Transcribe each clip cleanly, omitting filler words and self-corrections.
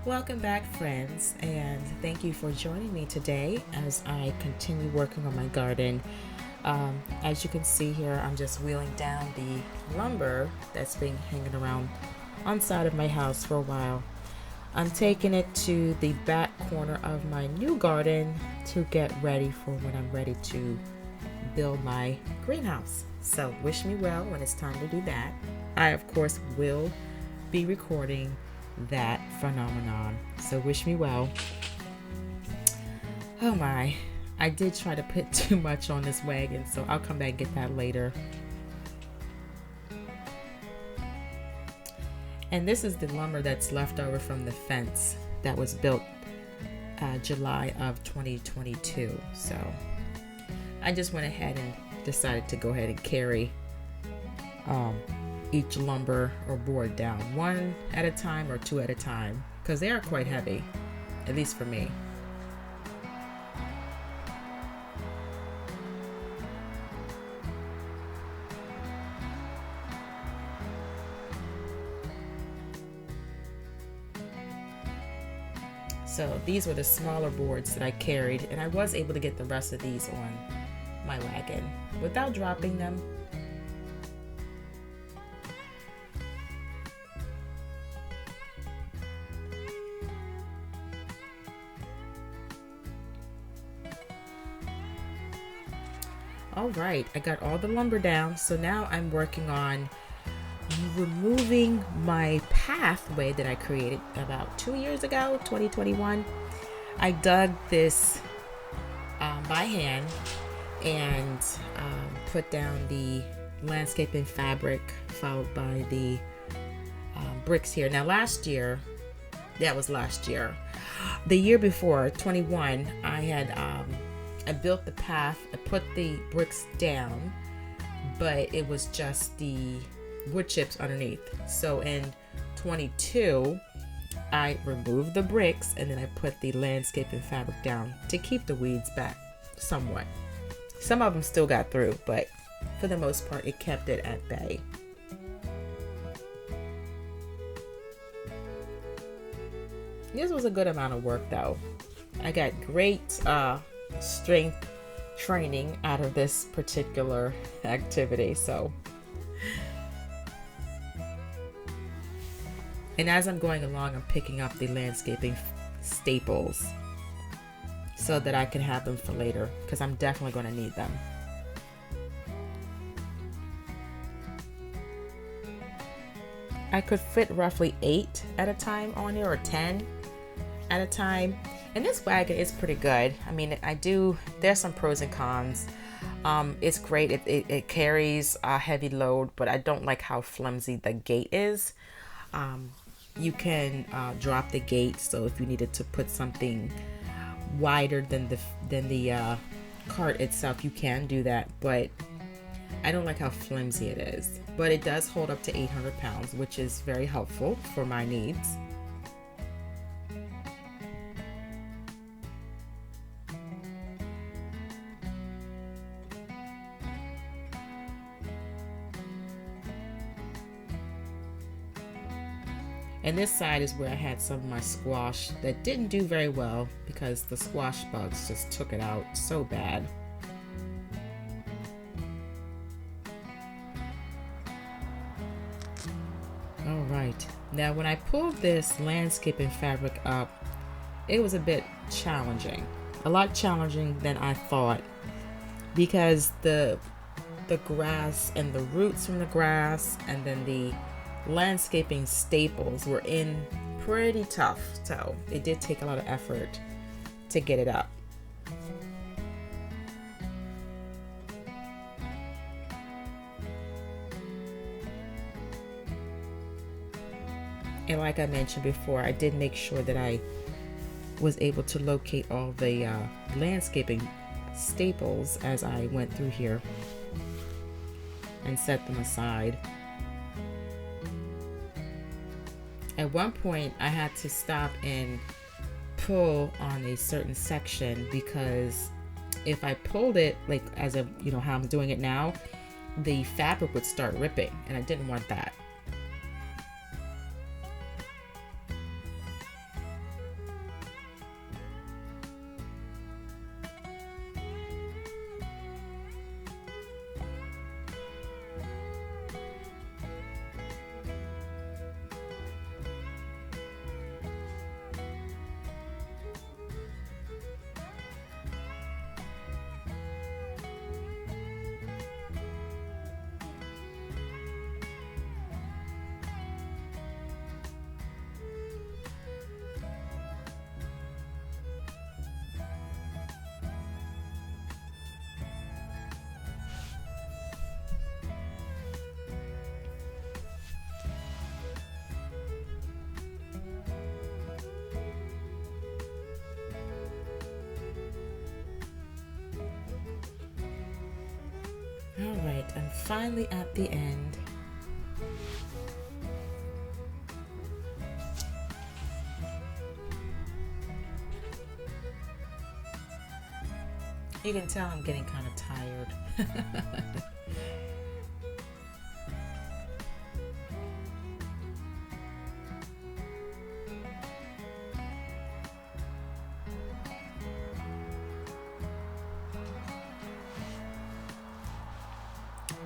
Welcome back, friends, and thank you for joining me today as I continue working on my garden. As you can see here, I'm just wheeling down the lumber that's been hanging around on side of my house for a while. I'm taking it to the back corner of my new garden to get ready for when I'm ready to build my greenhouse. So wish me well when it's time to do that. I, of course, will be recording that phenomenon. So wish me well. Oh my, I did try to put too much on this wagon, so I'll come back and get that later. And this is the lumber that's left over from the fence that was built July of 2022. So I just went ahead and decided to go ahead and carry each lumber or board down one at a time or two at a time because they are quite heavy, at least for me. So these were the smaller boards that I carried, and I was able to get the rest of these on my wagon without dropping them. All right, I got all the lumber down, so now I'm working on removing my pathway that I created about 2 years ago, 2021. I dug this by hand and put down the landscaping fabric followed by the bricks here. Now that was last year. The year before, 21, I built the path, I put the bricks down, but it was just the wood chips underneath. So in 22, I removed the bricks and then I put the landscaping fabric down to keep the weeds back somewhat. Some of them still got through, but for the most part, it kept it at bay. This was a good amount of work though. I got great strength training out of this particular activity. And as I'm going along, I'm picking up the landscaping staples so that I can have them for later because I'm definitely going to need them. I could fit roughly 8 at a time on here, or 10 at a time. And this wagon is pretty good. I mean, there's some pros and cons. It's great. It carries a heavy load, but I don't like how flimsy the gate is. You can drop the gate, so if you needed to put something wider than the cart itself, you can do that, but I don't like how flimsy it is. But it does hold up to 800 pounds, which is very helpful for my needs. And this side is where I had some of my squash that didn't do very well because the squash bugs just took it out so bad. All right, now when I pulled this landscaping fabric up, it was a bit challenging, a lot challenging than I thought, because the grass and the roots from the grass and then the landscaping staples were in pretty tough, so it did take a lot of effort to get it up. And like I mentioned before, I did make sure that I was able to locate all the landscaping staples as I went through here and set them aside. At one point, I had to stop and pull on a certain section because if I pulled it like how I'm doing it now, the fabric would start ripping, and I didn't want that. I'm finally at the end. You can tell I'm getting kind of tired.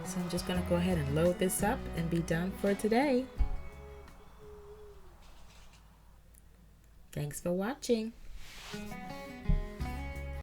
So I'm just going to go ahead and load this up and be done for today. Thanks for watching.